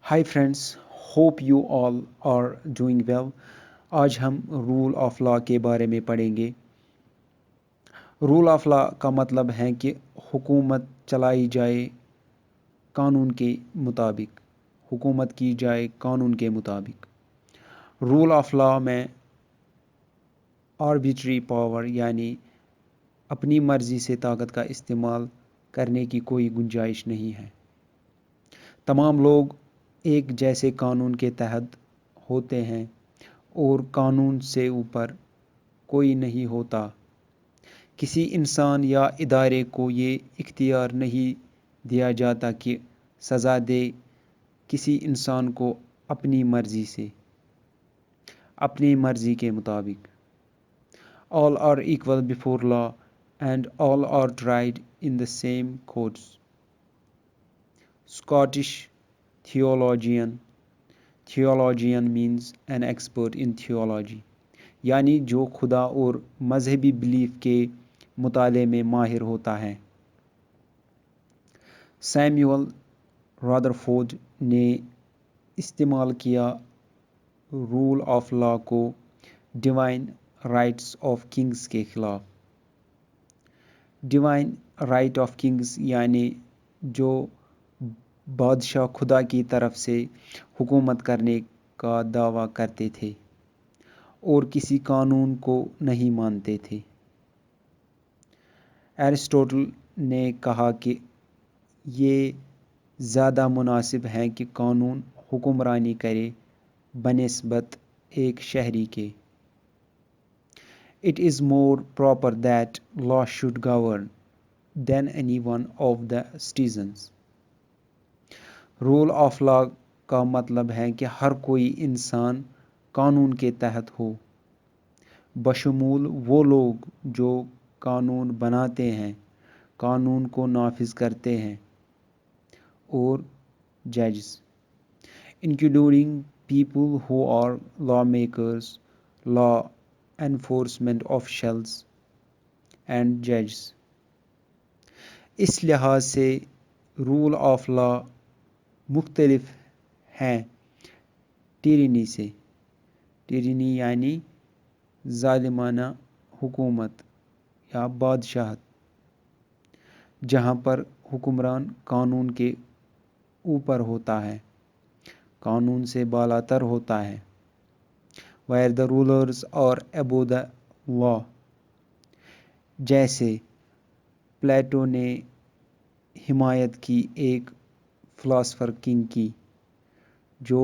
Hi friends, hope you all are doing well. आज हम rule of law के बारे में पढ़ेंगे। रूल ऑफ लॉ का मतलब है कि हुकूमत चलाई जाए कानून के मुताबिक, हुकूमत की जाए कानून के मुताबिक। रूल ऑफ लॉ में आर्बिट्री पावर यानी अपनी मर्ज़ी से ताकत का इस्तेमाल करने की कोई गुंजाइश नहीं है। तमाम लोग एक जैसे कानून के तहत होते हैं और कानून से ऊपर कोई नहीं होता। किसी इंसान या इदारे को ये इख्तियार नहीं दिया जाता कि सज़ा दे किसी इंसान को अपनी मर्ज़ी से, अपनी मर्ज़ी के मुताबिक। All are equal before law and all are tried in the same courts. Scottish theologian means an expert in theology, यानी जो खुदा और मजहबी बिलीफ के मुताले में माहिर होता है। सैमुअल रदरफोर्ड ने इस्तेमाल किया रूल ऑफ लॉ को डिवाइन राइट्स ऑफ किंग्स के खिलाफ। डिवाइन राइट ऑफ किंग्स यानी जो बादशाह खुदा की तरफ से हुकूमत करने का दावा करते थे और किसी कानून को नहीं मानते थे। एरिस्टोटल ने कहा कि ये ज़्यादा मुनासिब है कि कानून हुक्मरानी करे बनिस्बत एक शहरी के। It is more proper that law should govern than any one of the citizens. Rule of law का मतलब है कि हर कोई इंसान कानून के तहत हो, बशमूल वो लोग जो कानून बनाते हैं, कानून को नाफिज करते हैं, और जजेस, including people who are lawmakers, law enforcement officials and judges. इस लिहाज से रूल ऑफ लॉ मुख्तलिफ हैं टिरनी से। टिरनी यानी ज़ालिमाना हुकूमत या बादशाहत, जहाँ पर हुक्मरान कानून के ऊपर होता है, कानून से बालातर होता है। Where the rulers are above the law. जैसे प्लेटो ने हिमायत की एक फिलासफर किंग की जो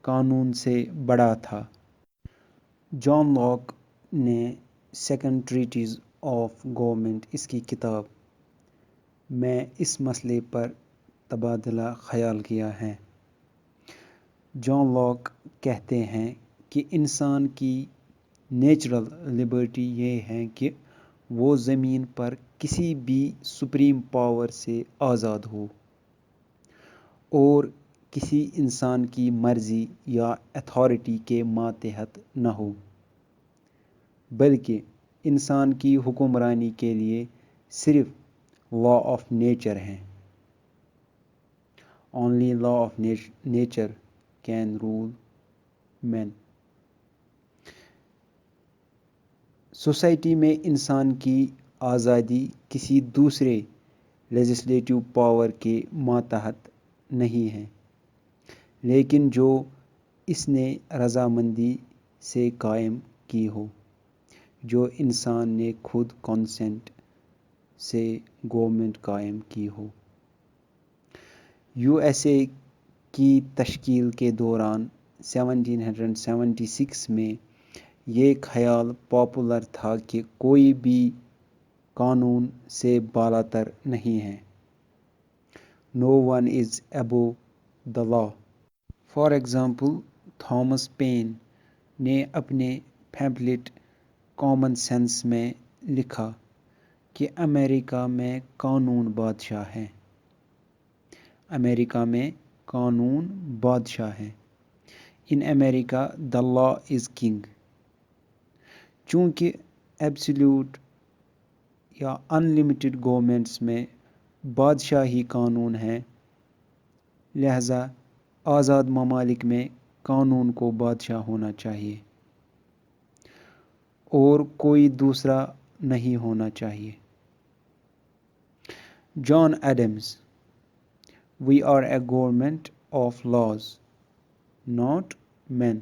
कानून से बड़ा था। जॉन लॉक ने सेकंड ट्रीटीज ऑफ गवर्नमेंट, इसकी किताब में इस मसले पर तबादला ख्याल किया है। जॉन लॉक कहते हैं कि इंसान की नेचुरल लिबर्टी ये है कि वो ज़मीन पर किसी भी सुप्रीम पावर से आज़ाद हो और किसी इंसान की मर्ज़ी या अथॉरिटी के मातहत न हो, बल्कि इंसान की हुक्मरानी के लिए सिर्फ लॉ ऑफ नेचर है। Only law of nature can rule men. Society में इंसान की आज़ादी किसी दूसरे लेजिस्लेटिव पावर के मातहत नहीं है, लेकिन जो इसने रज़ामंदी से कायम की हो, जो इंसान ने खुद कंसेंट से गवर्नमेंट कायम की हो। यूएसए की तश्कील के दौरान 1776 में ये ख्याल पॉपुलर था कि कोई भी कानून से बालातर नहीं है। No one is above the law. For example, Thomas pen ने अपने पैम्फलेट कॉमन सेंस में लिखा कि अमेरिका में कानून बादशाह है। अमेरिका में कानून बादशाह है। In America the law is king. चूँकि एब्सोल्यूट या अनलिमिटेड गवर्नमेंट्स में बादशाही कानून है, लिहाजा آزاد ممالک میں قانون کو بادشاہ ہونا چاہیے اور کوئی دوسرا نہیں ہونا چاہیے. جان Adams. We are a government of laws, not men.